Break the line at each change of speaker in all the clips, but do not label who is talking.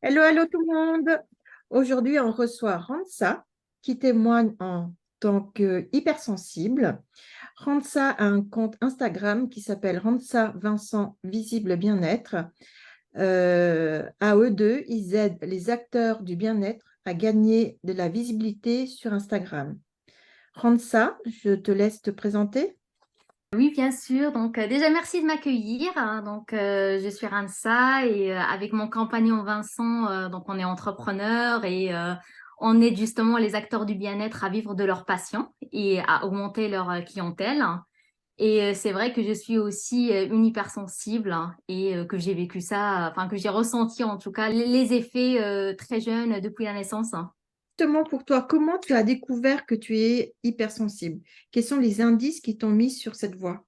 Hello, hello tout le monde. Aujourd'hui, on reçoit Ramsa qui témoigne en tant que hypersensible. Ramsa a un compte Instagram qui s'appelle Ramsa Vincent Visible Bien-être. À eux deux, ils aident les acteurs du bien-être à gagner de la visibilité sur Instagram. Ramsa, je te laisse te présenter.
Oui, bien sûr. Donc, déjà, merci de m'accueillir. Je suis Ransa et avec mon compagnon Vincent, donc on est entrepreneur et on aide justement les acteurs du bien-être à vivre de leur passion et à augmenter leur clientèle. Et c'est vrai que je suis aussi une hypersensible et que j'ai vécu ça, enfin que j'ai ressenti en tout cas les effets très jeunes depuis la naissance.
Justement, pour toi, comment tu as découvert que tu es hypersensible? Quels sont les indices qui t'ont mis sur cette voie?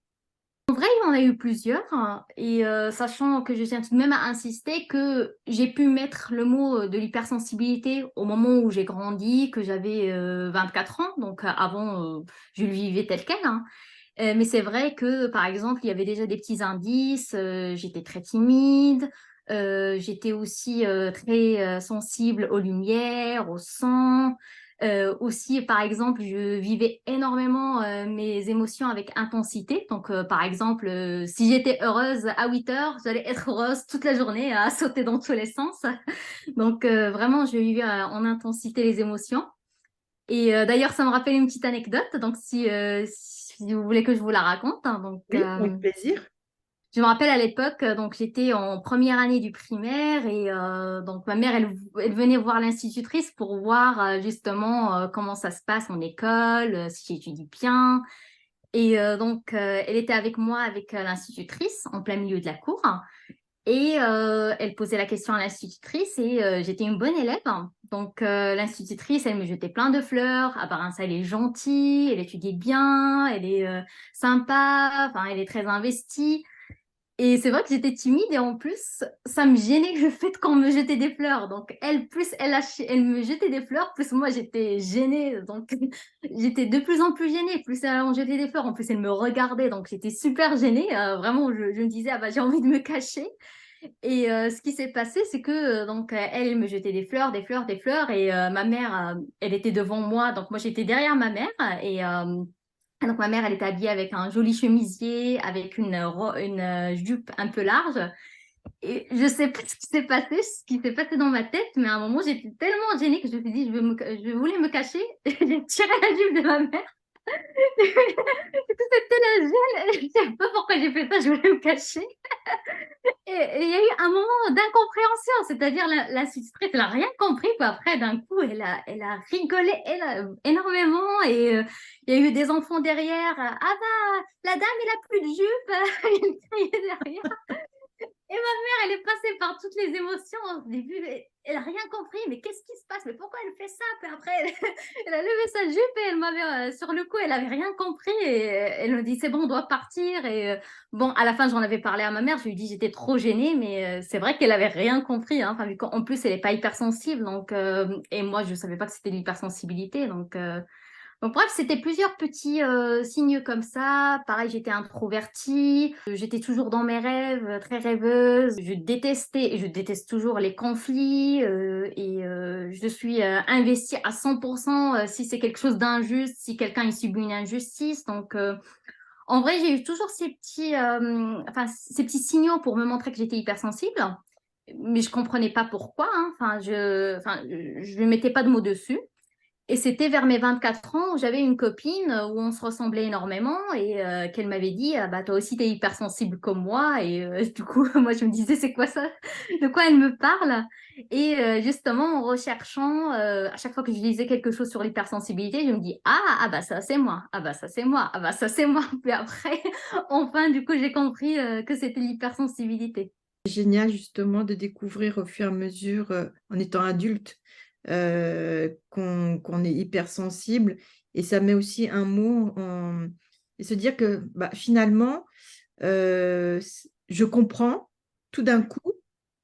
En vrai, il y en a eu plusieurs, hein, et sachant que je tiens tout de même à insister que j'ai pu mettre le mot de l'hypersensibilité au moment où j'ai grandi, que j'avais 4 ans, donc avant je le vivais tel quel, hein. Mais c'est vrai que par exemple il y avait déjà des petits indices, j'étais très timide, j'étais aussi très sensible aux lumières, au son. Aussi, par exemple, je vivais énormément mes émotions avec intensité. Donc, par exemple, si j'étais heureuse à 8 heures, j'allais être heureuse toute la journée à sauter dans tous les sens. Donc, vraiment, je vivais en intensité les émotions. Et d'ailleurs, ça me rappelle une petite anecdote. Donc, si vous voulez que je vous la raconte, hein.
Oui, avec plaisir.
Je me rappelle à l'époque, donc j'étais en première année du primaire et donc ma mère, elle venait voir l'institutrice pour voir justement comment ça se passe en école, si j'étudie bien. Et elle était avec moi, avec l'institutrice, en plein milieu de la cour. Et elle posait la question à l'institutrice et j'étais une bonne élève. Donc l'institutrice, elle me jetait plein de fleurs. À part ça, elle est gentille, elle étudie bien, elle est sympa, enfin, elle est très investie. Et c'est vrai que j'étais timide et en plus, ça me gênait le fait qu'on me jetait des fleurs. Donc, elle, plus elle me jetait des fleurs, plus moi, j'étais gênée. Donc, j'étais de plus en plus gênée. Plus elle en jetait des fleurs, en plus, elle me regardait. Donc, j'étais super gênée. Vraiment, je me disais, ah bah, j'ai envie de me cacher. Et ce qui s'est passé, c'est que elle me jetait des fleurs, des fleurs, des fleurs. Et ma mère, elle était devant moi. Donc, moi, j'étais derrière ma mère. Et donc, ma mère, elle était habillée avec un joli chemisier, avec une jupe un peu large. Et je sais pas ce qui s'est passé dans ma tête, mais à un moment, j'étais tellement gênée que je me suis dit, je voulais me cacher. J'ai tiré la jupe de ma mère. C'était la gêne. Je sais pas pourquoi j'ai fait ça, je voulais me cacher. Et il y a eu un moment d'incompréhension, c'est-à-dire la sustrate, elle n'a rien compris. Puis après, d'un coup, elle a rigolé énormément. Et il y a eu des enfants derrière. Ah bah, la dame, elle a plus de jupe. Il criait derrière. Et ma mère, elle est passée par toutes les émotions au début. Elle n'a rien compris. Mais qu'est-ce qui se passe? Mais pourquoi elle fait ça? Puis après, elle a levé sa jupe et elle m'avait, sur le coup, elle n'avait rien compris. Et elle me dit, c'est bon, on doit partir. Et bon, à la fin, j'en avais parlé à ma mère. Je lui ai dit, j'étais trop gênée. Mais c'est vrai qu'elle avait rien compris, hein. Enfin, vu qu'en plus, elle n'est pas hypersensible. Donc, et moi, je ne savais pas que c'était de l'hypersensibilité. Donc bref, c'était plusieurs petits signes comme ça. Pareil, j'étais introvertie, j'étais toujours dans mes rêves, très rêveuse. Je détestais, et je déteste toujours les conflits je suis investie à 100% si c'est quelque chose d'injuste, si quelqu'un il subit une injustice. Donc en vrai, j'ai eu toujours ces petits signaux pour me montrer que j'étais hypersensible, mais je comprenais pas pourquoi, hein. Je ne mettais pas de mots dessus. Et c'était vers mes 24 ans où j'avais une copine où on se ressemblait énormément et qu'elle m'avait dit ah bah toi aussi t'es hypersensible comme moi et du coup moi je me disais c'est quoi ça, de quoi elle me parle. Et justement en recherchant à chaque fois que je lisais quelque chose sur l'hypersensibilité je me dis ah bah ça c'est moi, ah bah ça c'est moi, ah bah ça c'est moi. Puis après enfin du coup j'ai compris que c'était l'hypersensibilité.
Génial justement de découvrir au fur et à mesure, en étant adulte, qu'on est hypersensible. Et ça met aussi un mot en... Et se dire que bah, finalement, je comprends tout d'un coup,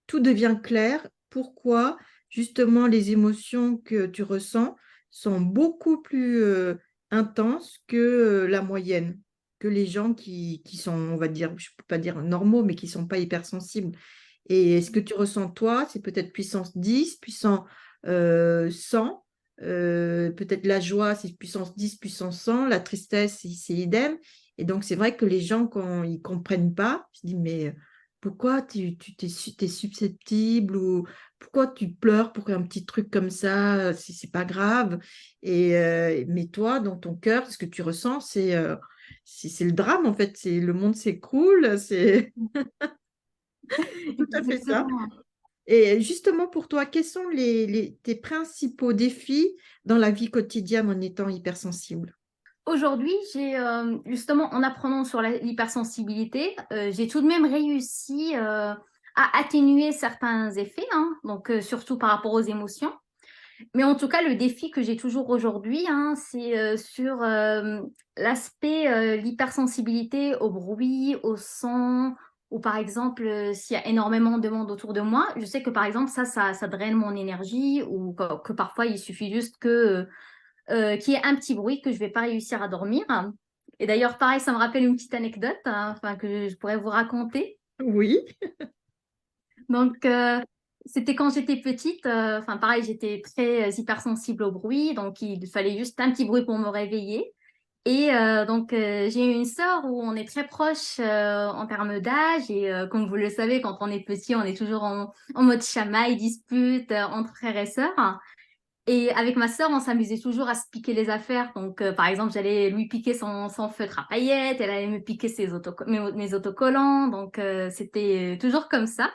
tout devient clair. Pourquoi justement les émotions que tu ressens sont beaucoup plus intenses que la moyenne, que les gens qui sont, on va dire, je ne peux pas dire normaux, mais qui ne sont pas hypersensibles. Et ce que tu ressens toi, c'est peut-être puissance 10, puissance 100. Peut-être la joie, c'est puissance 10, puissance 100. La tristesse, c'est idem. Et donc, c'est vrai que les gens, quand ils ne comprennent pas, ils se disent, mais pourquoi t'es susceptible ou pourquoi tu pleures pour un petit truc comme ça, si c'est pas grave. Mais toi, dans ton cœur, ce que tu ressens, c'est le drame, en fait. C'est le monde s'écroule, c'est tout à fait ça.
Exactement.
Et justement, pour toi, quels sont tes principaux défis dans la vie quotidienne en étant hypersensible?
Aujourd'hui, j'ai justement en apprenant sur l'hypersensibilité, j'ai tout de même réussi à atténuer certains effets, hein, donc surtout par rapport aux émotions. Mais en tout cas, le défi que j'ai toujours aujourd'hui, hein, c'est sur l'aspect l'hypersensibilité au bruit, au son, ou par exemple, s'il y a énormément de monde autour de moi, je sais que par exemple, ça draine mon énergie, ou que parfois il suffit juste qu'il y ait un petit bruit que je vais pas réussir à dormir. Et d'ailleurs, pareil, ça me rappelle une petite anecdote, hein, enfin, que je pourrais vous raconter.
Oui,
Donc, c'était quand j'étais petite, enfin pareil, j'étais très hypersensible au bruit, donc il fallait juste un petit bruit pour me réveiller. Et donc, j'ai une sœur où on est très proches en termes d'âge. Et comme vous le savez, quand on est petit, on est toujours en mode chamaille, dispute entre frères et sœurs. Et avec ma sœur, on s'amusait toujours à se piquer les affaires. Donc, par exemple, j'allais lui piquer son feutre à paillettes, elle allait me piquer mes autocollants. Donc, c'était toujours comme ça.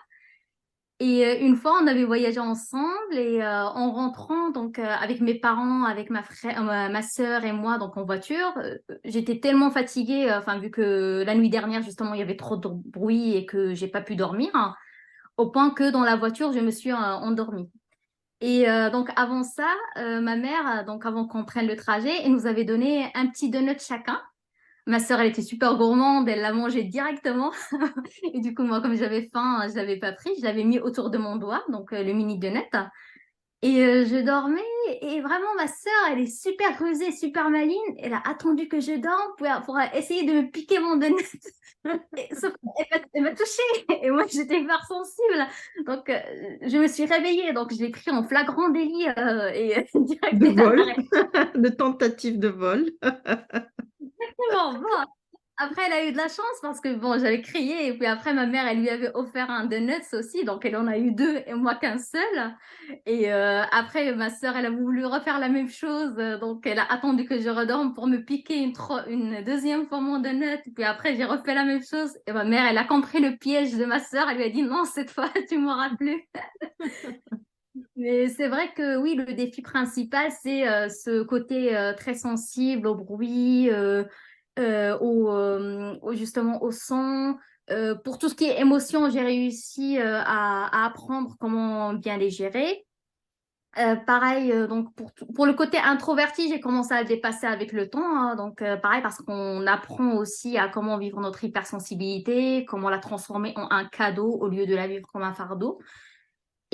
Et une fois, on avait voyagé ensemble et en rentrant, donc avec mes parents, avec ma sœur et moi, donc en voiture, j'étais tellement fatiguée, enfin vu que la nuit dernière justement il y avait trop de bruit et que j'ai pas pu dormir, hein, au point que dans la voiture je me suis endormie. Et donc avant ça, ma mère, donc avant qu'on prenne le trajet, elle nous avait donné un petit donut chacun. Ma sœur, elle était super gourmande, elle l'a mangé directement. Et du coup, moi, comme j'avais faim, je l'avais pas pris, je l'avais mis autour de mon doigt, donc le mini donut. Et je dormais, et vraiment, ma sœur, elle est super rusée, super maligne. Elle a attendu que je dorme pour essayer de me piquer mon donut. Sauf qu'elle m'a touchée, et moi, j'étais hyper sensible. Donc, je me suis réveillée, donc je l'ai pris en flagrant délit, et direct,
de
elle a
vol,
arrêté.
de tentative de vol.
Bon, après, elle a eu de la chance parce que bon, j'avais crié et puis après, ma mère, elle lui avait offert un donuts aussi, donc elle en a eu deux et moi qu'un seul. Et après, ma sœur, elle a voulu refaire la même chose, donc elle a attendu que je redorme pour me piquer une deuxième fois mon donut. Puis après, j'ai refait la même chose et ma mère, elle a compris le piège de ma sœur. Elle lui a dit non, cette fois, tu m'auras plus. Mais c'est vrai que oui, le défi principal, c'est ce côté très sensible au bruit, justement au son. Pour tout ce qui est émotion, j'ai réussi à apprendre comment bien les gérer. Pareil, donc pour le côté introverti, j'ai commencé à le dépasser avec le temps, hein. Donc pareil, parce qu'on apprend aussi à comment vivre notre hypersensibilité, comment la transformer en un cadeau au lieu de la vivre comme un fardeau.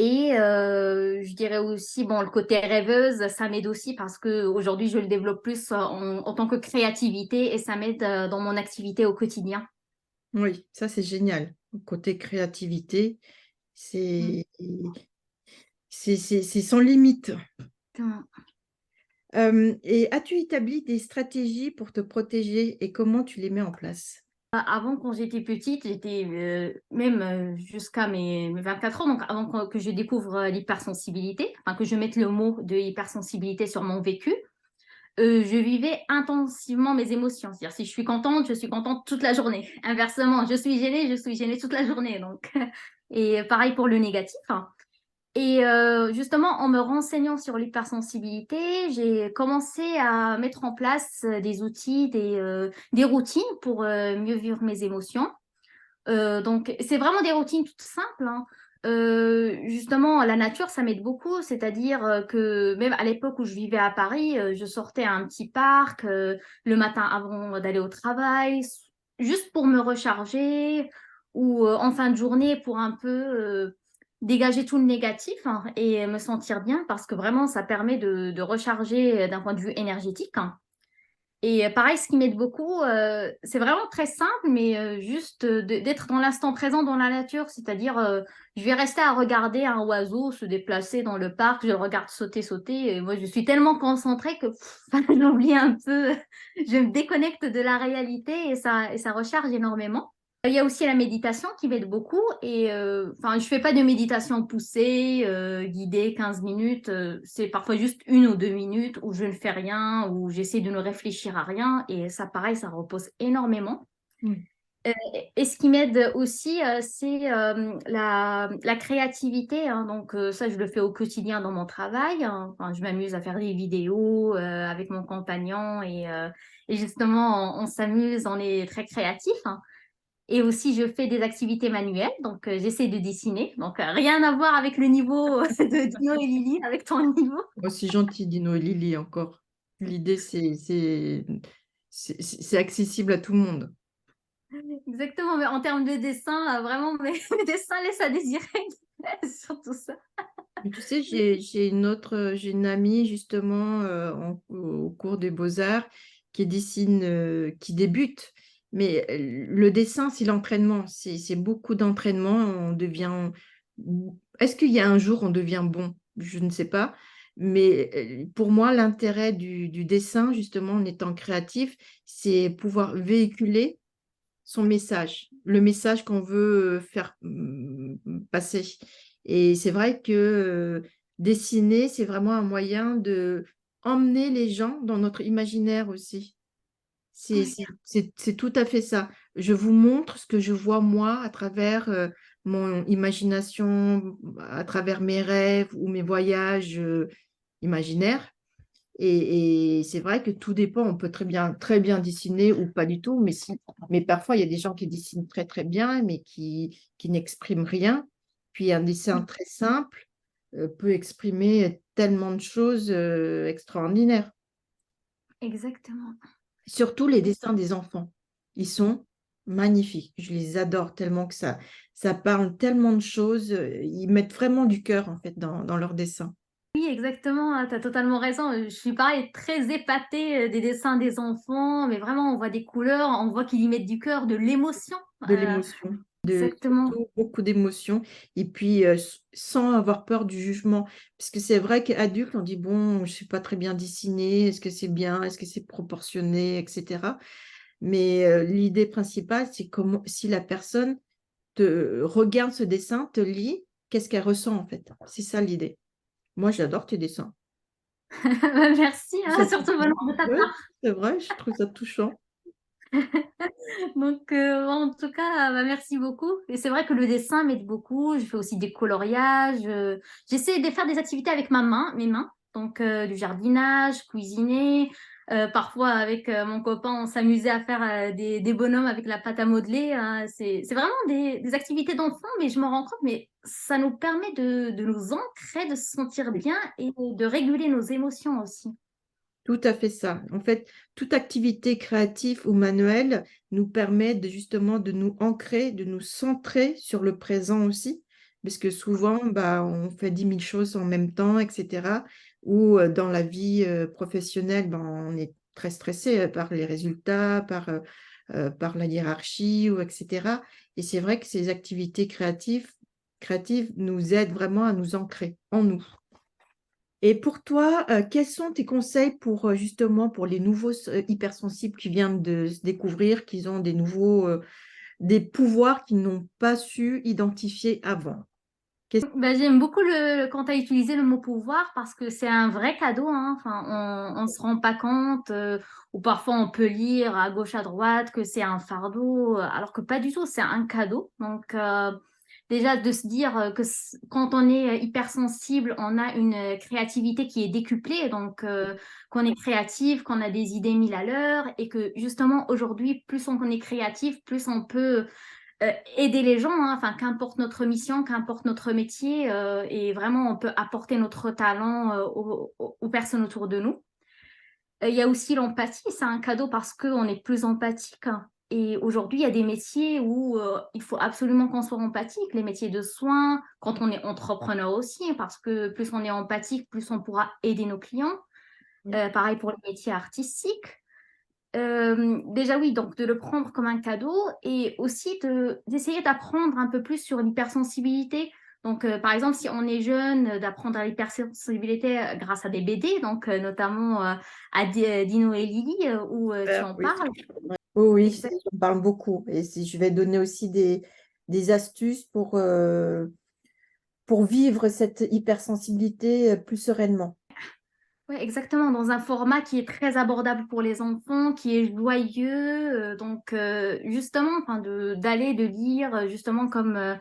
Et je dirais aussi, bon, le côté rêveuse, ça m'aide aussi parce que aujourd'hui je le développe plus en tant que créativité et ça m'aide dans mon activité au quotidien.
Oui, ça c'est génial. Côté créativité,
Mm.
c'est c'est sans limite. Et as-tu établi des stratégies pour te protéger et comment tu les mets en place?
Avant, quand j'étais petite, j'étais même jusqu'à mes 24 ans, donc avant que je découvre l'hypersensibilité, enfin que je mette le mot de hypersensibilité sur mon vécu, je vivais intensivement mes émotions. C'est-à-dire, si je suis contente toute la journée. Inversement, je suis gênée toute la journée. Donc, et pareil pour le négatif, hein. Et justement, en me renseignant sur l'hypersensibilité, j'ai commencé à mettre en place des outils, des routines pour mieux vivre mes émotions. Donc, c'est vraiment des routines toutes simples, hein. Justement, la nature, ça m'aide beaucoup. C'est-à-dire que même à l'époque où je vivais à Paris, je sortais à un petit parc le matin avant d'aller au travail, juste pour me recharger ou en fin de journée pour un peu dégager tout le négatif, hein, et me sentir bien parce que vraiment, ça permet de recharger d'un point de vue énergétique, hein. Et pareil, ce qui m'aide beaucoup, c'est vraiment très simple, mais juste d'être dans l'instant présent dans la nature. C'est-à-dire, je vais rester à regarder un oiseau se déplacer dans le parc, je le regarde sauter, sauter, et moi, je suis tellement concentrée que j'oublie un peu, je me déconnecte de la réalité et ça recharge énormément. Il y a aussi la méditation qui m'aide beaucoup et enfin je fais pas de méditation poussée, guidée 15 minutes, c'est parfois juste 1 ou 2 minutes où je ne fais rien, où j'essaie de ne réfléchir à rien et ça pareil, ça repose énormément.
Oui.
Euh, et ce qui m'aide aussi, c'est la créativité, hein. Donc ça, je le fais au quotidien dans mon travail, hein. Enfin, je m'amuse à faire des vidéos avec mon compagnon et justement, on s'amuse, on est très créatif, hein. Et aussi, je fais des activités manuelles, donc j'essaie de dessiner. Donc, rien à voir avec le niveau de Dino et Lily, avec ton niveau.
Aussi gentil, Dino et Lily, encore. L'idée, c'est accessible à tout le monde.
Exactement, mais en termes de dessin, vraiment, mes dessins laissent à désirer, surtout ça.
Mais tu sais, j'ai une amie justement au cours des Beaux-Arts qui dessine, qui débute. Mais le dessin, c'est l'entraînement. C'est beaucoup d'entraînement. On devient. Est-ce qu'il y a un jour on devient bon? Je ne sais pas. Mais pour moi, l'intérêt du dessin, justement, en étant créatif, c'est pouvoir véhiculer son message, le message qu'on veut faire passer. Et c'est vrai que dessiner, c'est vraiment un moyen de emmener les gens dans notre imaginaire aussi.
Oui,
C'est tout à fait ça. Je vous montre ce que je vois moi à travers mon imagination, à travers mes rêves ou mes voyages imaginaires. Et c'est vrai que tout dépend. On peut très bien dessiner ou pas du tout, mais parfois il y a des gens qui dessinent très très bien, mais qui n'expriment rien. Puis un dessin très simple peut exprimer tellement de choses extraordinaires.
exactement.
Surtout les dessins des enfants. Ils sont magnifiques. Je les adore tellement que ça parle tellement de choses. Ils mettent vraiment du cœur en fait dans leurs dessins.
Oui, exactement, tu as totalement raison. Je suis pareil, très épatée des dessins des enfants, mais vraiment, on voit des couleurs, on voit qu'ils y mettent du cœur, de l'émotion.
De l'émotion,
Exactement.
surtout beaucoup d'émotions, et puis sans avoir peur du jugement. Parce que c'est vrai qu'adulte, on dit, bon, je ne sais pas très bien dessiner, est-ce que c'est bien, est-ce que c'est proportionné, etc. Mais l'idée principale, c'est comment, si la personne te regarde ce dessin, te lit, qu'est-ce qu'elle ressent en fait. C'est ça l'idée. Moi, j'adore tes dessins.
Merci,
Je trouve
hein,
ça
surtout
touchant.
venant de ta
Oui,
part.
c'est vrai, je trouve ça touchant.
Donc, en tout cas, merci beaucoup. Et c'est vrai que le dessin m'aide beaucoup. Je fais aussi des coloriages. J'essaie de faire des activités avec mes mains. Donc, du jardinage, cuisiner. Parfois, avec mon copain, on s'amusait à faire des bonhommes avec la pâte à modeler, hein. C'est vraiment des activités d'enfant, mais je me rends compte, mais ça nous permet de nous ancrer, de se sentir bien et de réguler nos émotions aussi.
Tout à fait ça. En fait, toute activité créative ou manuelle nous permet justement de nous ancrer, de nous centrer sur le présent aussi, parce que souvent, bah, on fait 10 000 choses en même temps, etc. Ou dans la vie professionnelle, bah, on est très stressé par les résultats, par la hiérarchie, ou etc. Et c'est vrai que ces activités créatives nous aident vraiment à nous ancrer en nous. Et pour toi, quels sont tes conseils pour justement pour les nouveaux hypersensibles qui viennent de se découvrir, qui ont des pouvoirs qu'ils n'ont pas su identifier avant?
Bah, j'aime beaucoup quand tu as utilisé le mot pouvoir parce que c'est un vrai cadeau, hein. Enfin, on se rend pas compte, ou parfois on peut lire à gauche, à droite que c'est un fardeau, alors que pas du tout, c'est un cadeau. Donc, déjà de se dire que quand on est hypersensible, on a une créativité qui est décuplée, donc qu'on est créatif, qu'on a des idées mille à l'heure et que justement aujourd'hui, plus on est créatif, plus on peut aider les gens, hein. Enfin, qu'importe notre mission, qu'importe notre métier, et vraiment on peut apporter notre talent aux personnes autour de nous. Il y a aussi l'empathie, c'est un cadeau parce qu'on est plus empathique. Et aujourd'hui, il y a des métiers où il faut absolument qu'on soit empathique, les métiers de soins, quand on est entrepreneur aussi, parce que plus on est empathique, plus on pourra aider nos clients.
Oui.
Pareil pour les métiers artistiques. Déjà oui, donc de le prendre comme un cadeau et aussi d'essayer d'apprendre un peu plus sur l'hypersensibilité. Donc, par exemple, si on est jeune, d'apprendre à l'hypersensibilité grâce à des BD, donc notamment à Dino et Lily, où tu en
Oui.
parles.
Oui, oui,
Exact.
j'en parle beaucoup. Et si je vais donner aussi des astuces pour vivre cette hypersensibilité plus sereinement.
Ouais, exactement, dans un format qui est très abordable pour les enfants, qui est joyeux. Donc, justement, enfin, d'aller, de lire, justement, comme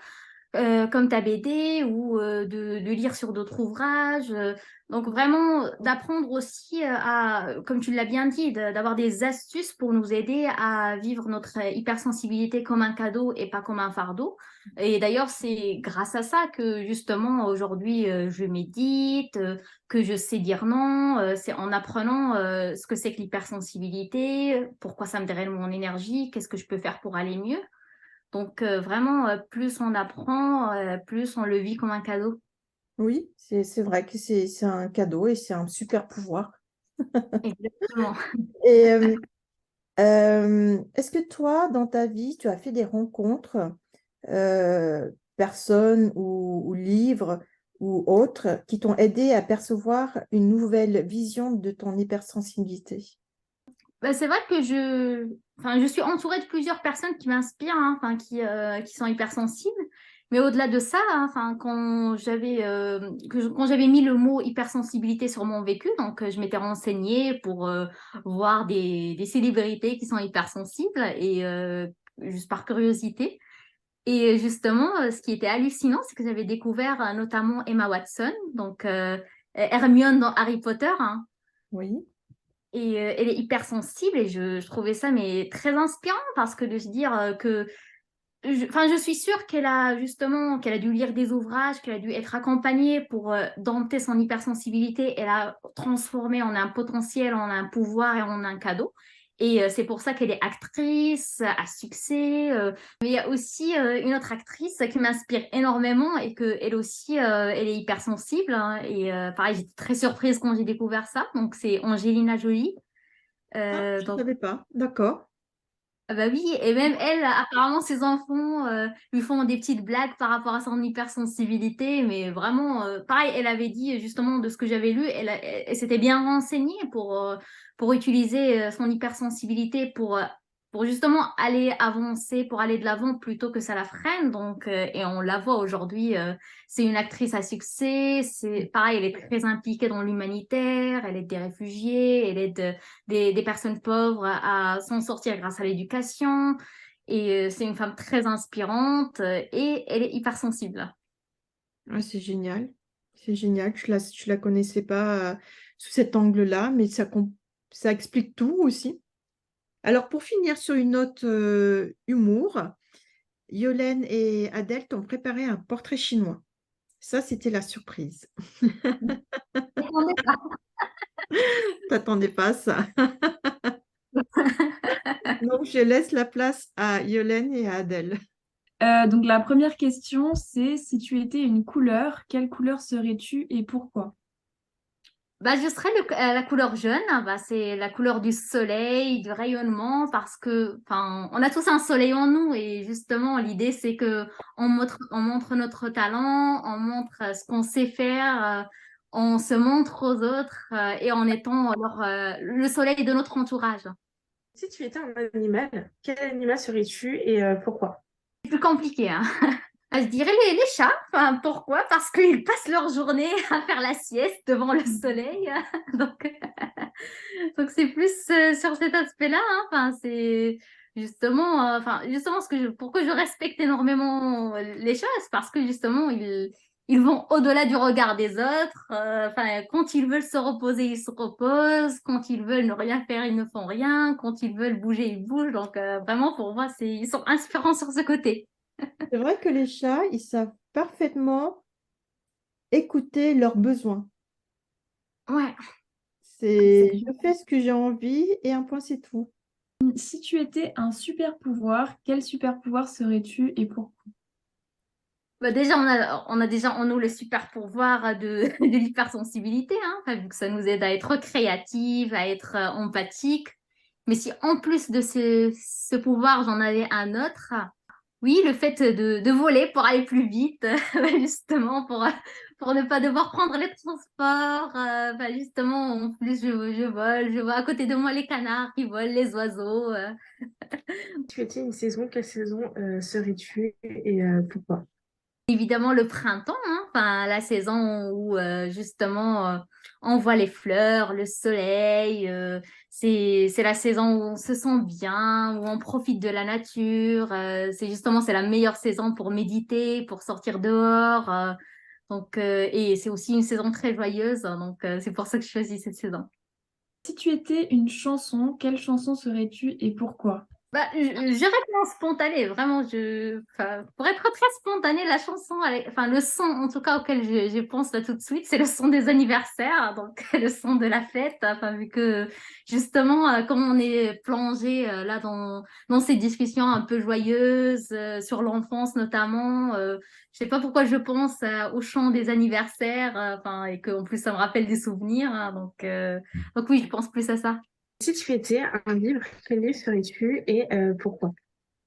ta BD ou de lire sur d'autres ouvrages. Donc vraiment d'apprendre aussi comme tu l'as bien dit, d'avoir des astuces pour nous aider à vivre notre hypersensibilité comme un cadeau et pas comme un fardeau. Et d'ailleurs, c'est grâce à ça que justement aujourd'hui je médite, que je sais dire non. C'est en apprenant ce que c'est que l'hypersensibilité, pourquoi ça me draine mon énergie, qu'est-ce que je peux faire pour aller mieux. Donc, vraiment, plus on apprend, plus on le vit comme un cadeau.
Oui, c'est vrai que c'est un cadeau et c'est un super pouvoir.
Exactement.
Et est-ce que toi, dans ta vie, tu as fait des rencontres, personnes ou livres ou autres, qui t'ont aidé à percevoir une nouvelle vision de ton hypersensibilité?
Bah, c'est vrai que enfin, je suis entourée de plusieurs personnes qui m'inspirent, hein, enfin, qui sont hypersensibles. Mais au-delà de ça, hein, enfin, quand j'avais mis le mot hypersensibilité sur mon vécu, donc je m'étais renseignée pour voir des célébrités qui sont hypersensibles et juste par curiosité. Et justement, ce qui était hallucinant, c'est que j'avais découvert notamment Emma Watson, donc Hermione dans Harry Potter, hein.
Oui.
Et elle est hypersensible et je trouvais ça mais très inspirant parce que de se dire enfin, je suis sûre qu'elle a dû lire des ouvrages, qu'elle a dû être accompagnée pour dompter son hypersensibilité et la transformer en un potentiel, en un pouvoir et en un cadeau. Et c'est pour ça qu'elle est actrice à succès. Mais il y a aussi une autre actrice qui m'inspire énormément et que elle aussi, elle est hypersensible, hein. Et pareil, j'étais très surprise quand j'ai découvert ça. Donc c'est Angelina Jolie.
Ah, je ne
Donc
savais pas. D'accord.
ah bah oui, et même elle, apparemment, ses enfants lui font des petites blagues par rapport à son hypersensibilité, mais vraiment, pareil, elle avait dit justement de ce que j'avais lu, elle s'était bien renseignée pour utiliser son hypersensibilité pour justement aller avancer, pour aller de l'avant plutôt que ça la freine. Donc, et on la voit aujourd'hui, c'est une actrice à succès, c'est pareil, elle est très impliquée dans l'humanitaire, elle aide des réfugiés, elle aide des personnes pauvres à s'en sortir grâce à l'éducation. Et c'est une femme très inspirante et elle est hypersensible.
Ah, c'est génial. C'est génial. Je la connaissais pas sous cet angle-là, mais ça explique tout aussi. Alors, pour finir sur une note humour, Yolène et Adèle t'ont préparé un portrait chinois. Ça, c'était la surprise. T'attendais pas à ça. Donc, je laisse la place à Yolène et à Adèle.
Donc la première question, c'est si tu étais une couleur, quelle couleur serais-tu et pourquoi?
Bah, je serais la couleur jaune, hein. Bah, c'est la couleur du soleil, du rayonnement, parce que, enfin, on a tous un soleil en nous et justement, l'idée, c'est que on montre notre talent, on montre ce qu'on sait faire, on se montre aux autres et en étant le soleil de notre entourage.
Si tu étais un animal, quel animal serais-tu et pourquoi?
C'est plus compliqué, hein. Je dirais les chats. Enfin, pourquoi? Parce qu'ils passent leur journée à faire la sieste devant le soleil. Donc, donc c'est plus sur cet aspect-là, hein. Enfin, c'est justement, justement pourquoi je respecte énormément les chats, c'est parce que justement, ils vont au-delà du regard des autres. Enfin, quand ils veulent se reposer, ils se reposent. Quand ils veulent ne rien faire, ils ne font rien. Quand ils veulent bouger, ils bougent. Donc, vraiment, pour moi, ils sont inspirants sur ce côté.
C'est vrai que les chats, ils savent parfaitement écouter leurs besoins.
Ouais.
C'est je fais ce que j'ai envie et un point, c'est tout.
Si tu étais un super pouvoir, quel super pouvoir serais-tu et pourquoi?
Bah déjà, on a déjà en nous le super pouvoir de l'hypersensibilité, hein, enfin, vu que ça nous aide à être créative, à être empathique. Mais si en plus de ce pouvoir, j'en avais un autre, oui, le fait de voler pour aller plus vite, justement, pour ne pas devoir prendre les transports. Justement, en plus, je vois à côté de moi les canards qui volent, les oiseaux.
Si tu étais une saison, quelle saison serais-tu et pourquoi?
Évidemment, le printemps, hein, enfin, la saison où justement on voit les fleurs, le soleil. C'est la saison où on se sent bien, où on profite de la nature. C'est la meilleure saison pour méditer, pour sortir dehors. Et c'est aussi une saison très joyeuse. Donc, c'est pour ça que je choisis cette saison.
Si tu étais une chanson, quelle chanson serais-tu et pourquoi?
Je réponds spontanée, vraiment. Pour être très spontanée, la chanson, le son en tout cas auquel je pense là tout de suite, c'est le son des anniversaires, donc le son de la fête. Enfin, vu que justement, comme on est plongé là dans ces discussions un peu joyeuses sur l'enfance notamment, je sais pas pourquoi je pense au chant des anniversaires, et qu'en plus ça me rappelle des souvenirs. Donc oui, je pense plus à ça.
Si tu étais un livre, quel livre serais-tu et pourquoi?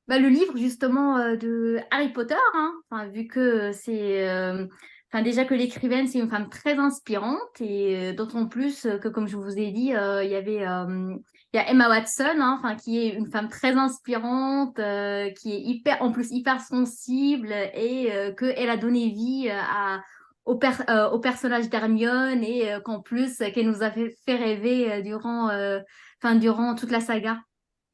Le livre justement de Harry Potter, hein, vu que déjà que l'écrivaine c'est une femme très inspirante et d'autant plus que comme je vous ai dit, il y a Emma Watson, hein, qui est une femme très inspirante, qui est en plus hyper sensible et qu'elle a donné vie au personnage d'Hermione et qu'en plus qu'elle nous a fait rêver durant toute la saga.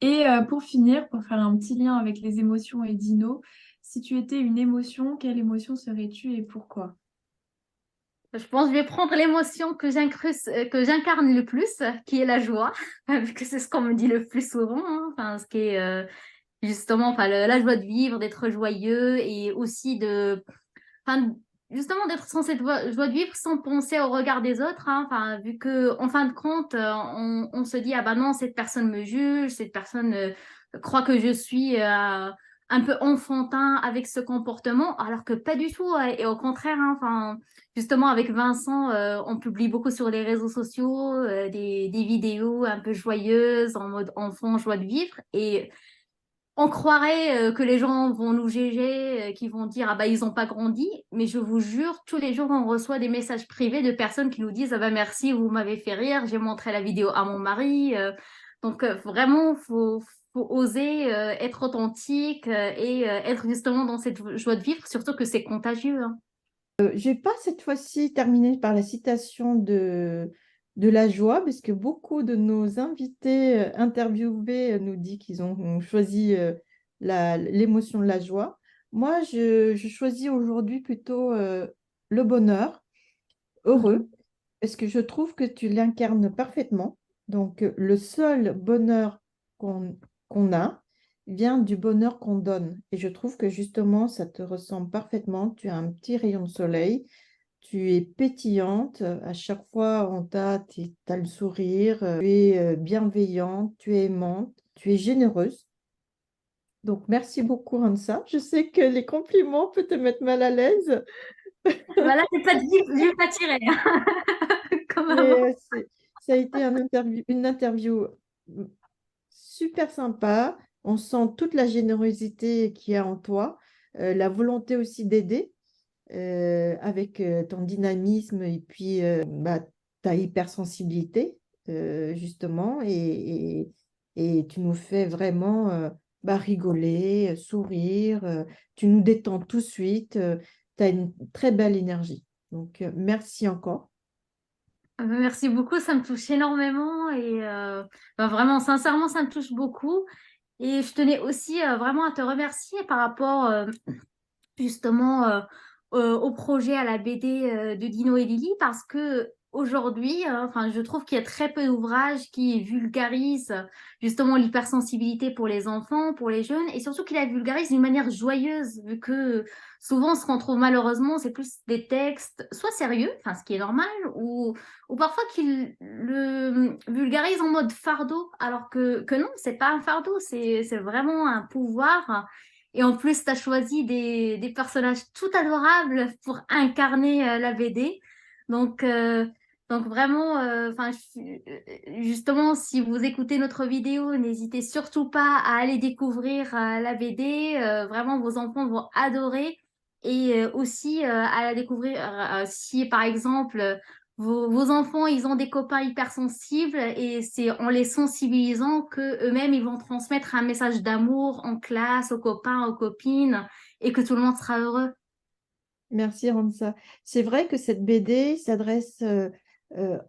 Et pour finir, pour faire un petit lien avec les émotions et Dino, si tu étais une émotion, quelle émotion serais-tu et pourquoi?
Je pense que je vais prendre l'émotion que j'incarne le plus, qui est la joie, vu que c'est ce qu'on me dit le plus souvent, hein. Ce qui est justement la joie de vivre, d'être joyeux et aussi enfin, justement d'être sans cette joie de vivre sans penser au regard des autres, hein. Vu que en fin de compte, on se dit ah bah non, cette personne me juge, cette personne croit que je suis un peu enfantin avec ce comportement, alors que pas du tout, et au contraire, hein. Justement avec Vincent, on publie beaucoup sur les réseaux sociaux des vidéos un peu joyeuses en mode enfant, joie de vivre et on croirait que les gens vont nous juger, qu'ils vont dire ah bah ils ont pas grandi, mais je vous jure, tous les jours on reçoit des messages privés de personnes qui nous disent ah bah merci, vous m'avez fait rire, j'ai montré la vidéo à mon mari. Vraiment, faut oser être authentique et être justement dans cette joie de vivre, surtout que c'est contagieux, hein.
Je vais pas cette fois-ci terminer par la citation de la joie, parce que beaucoup de nos invités interviewés nous disent qu'ils ont choisi l'émotion de la joie. Moi, je choisis aujourd'hui plutôt le bonheur,
Ok.
heureux, parce que je trouve que tu l'incarnes parfaitement. Donc, le seul bonheur qu'on a vient du bonheur qu'on donne. Et je trouve que justement, ça te ressemble parfaitement. Tu as un petit rayon de soleil, tu es pétillante. À chaque fois, tu as le sourire, tu es bienveillante, tu es aimante, tu es généreuse. Donc, merci beaucoup, Hansa. Je sais que les compliments peuvent te mettre mal à l'aise.
Voilà, c'est pas dit, je vais pas tirer, hein, comme avant.
Mais ça a été une interview super sympa. On sent toute la générosité qu'il y a en toi, la volonté aussi d'aider avec ton dynamisme et puis ta hypersensibilité, justement. Et tu nous fais vraiment rigoler, sourire. Tu nous détends tout de suite. Tu as une très belle énergie. Donc, merci encore.
Merci beaucoup, ça me touche énormément et vraiment, sincèrement, ça me touche beaucoup. Et je tenais aussi vraiment à te remercier par rapport justement au projet à la BD de Dino et Lily parce que aujourd'hui, je trouve qu'il y a très peu d'ouvrages qui vulgarisent justement l'hypersensibilité pour les enfants, pour les jeunes, et surtout qui la vulgarisent d'une manière joyeuse, vu que souvent ce qu'on trouve malheureusement, c'est plus des textes soit sérieux, ce qui est normal, ou parfois qu'ils le vulgarisent en mode fardeau, alors que non, c'est pas un fardeau, c'est vraiment un pouvoir. Et en plus, tu as choisi des personnages tout adorables pour incarner la BD. Donc, Donc vraiment, justement, si vous écoutez notre vidéo, n'hésitez surtout pas à aller découvrir la BD. Vraiment, vos enfants vont adorer. Et aussi à la découvrir si, par exemple, vos enfants, ils ont des copains hypersensibles et c'est en les sensibilisant que eux-mêmes, ils vont transmettre un message d'amour en classe, aux copains, aux copines et que tout le monde sera heureux.
Merci Ramsa. C'est vrai que cette BD s'adresse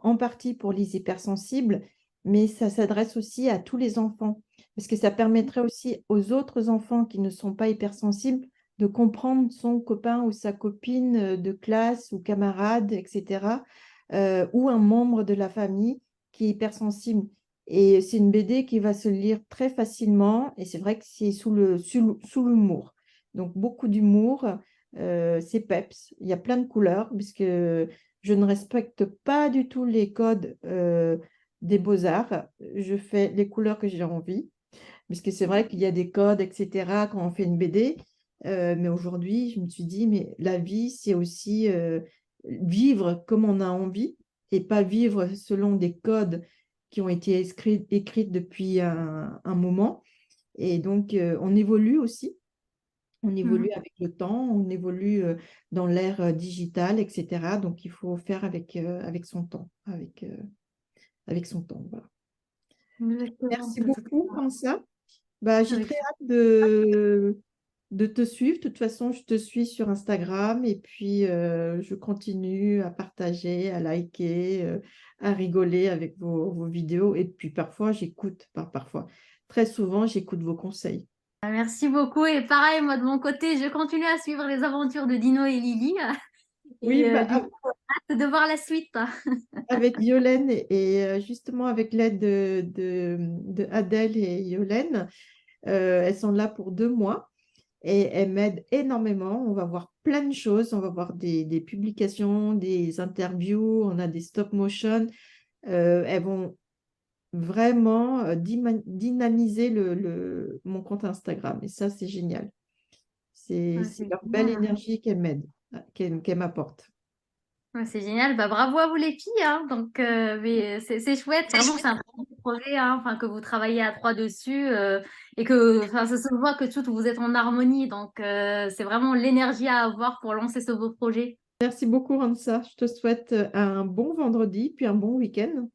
en partie pour les hypersensibles, mais ça s'adresse aussi à tous les enfants, parce que ça permettrait aussi aux autres enfants qui ne sont pas hypersensibles de comprendre son copain ou sa copine de classe ou camarade, etc., ou un membre de la famille qui est hypersensible. Et c'est une BD qui va se lire très facilement, et c'est vrai que c'est sous l'humour. Donc beaucoup d'humour. C'est peps, il y a plein de couleurs, puisque je ne respecte pas du tout les codes des beaux-arts. Je fais les couleurs que j'ai envie, puisque c'est vrai qu'il y a des codes, etc., quand on fait une BD. Mais aujourd'hui, je me suis dit, mais la vie, c'est aussi vivre comme on a envie et pas vivre selon des codes qui ont été écrits depuis un moment. Et donc, on évolue aussi. On évolue avec le temps, on évolue dans l'ère digitale, etc. Donc, il faut faire avec son temps, avec son temps. Voilà.
Exactement.
Merci beaucoup, Hansa. Bah, j'ai
Avec
très hâte de te suivre. De toute façon, je te suis sur Instagram et puis je continue à partager, à liker, à rigoler avec vos vidéos. Et puis parfois, parfois, très souvent, j'écoute vos conseils.
Merci beaucoup. Et pareil, moi de mon côté, je continue à suivre les aventures de Dino et Lily.
Oui,
Et
bah,
du coup, hâte de voir la suite.
avec Yolène et justement avec l'aide de Adèle et Yolène, elles sont là pour 2 mois et elles m'aident énormément. On va voir plein de choses, on va voir des publications, des interviews, on a des stop motion. Elles vont vraiment dynamiser mon compte Instagram et ça, c'est génial.
Ouais,
C'est
c'est
leur belle
génial.
énergie qu'elles m'aident, qu'elles m'apportent.
Ouais, c'est génial. Bah, bravo à vous les filles, hein. Donc, mais c'est chouette. Vraiment, c'est un très beau projet, hein, enfin, que vous travaillez à trois dessus et que enfin, ça se voit que toutes vous êtes en harmonie. Donc, c'est vraiment l'énergie à avoir pour lancer ce beau projet.
Merci beaucoup, Ramsa. Je te souhaite un bon vendredi puis un bon week-end.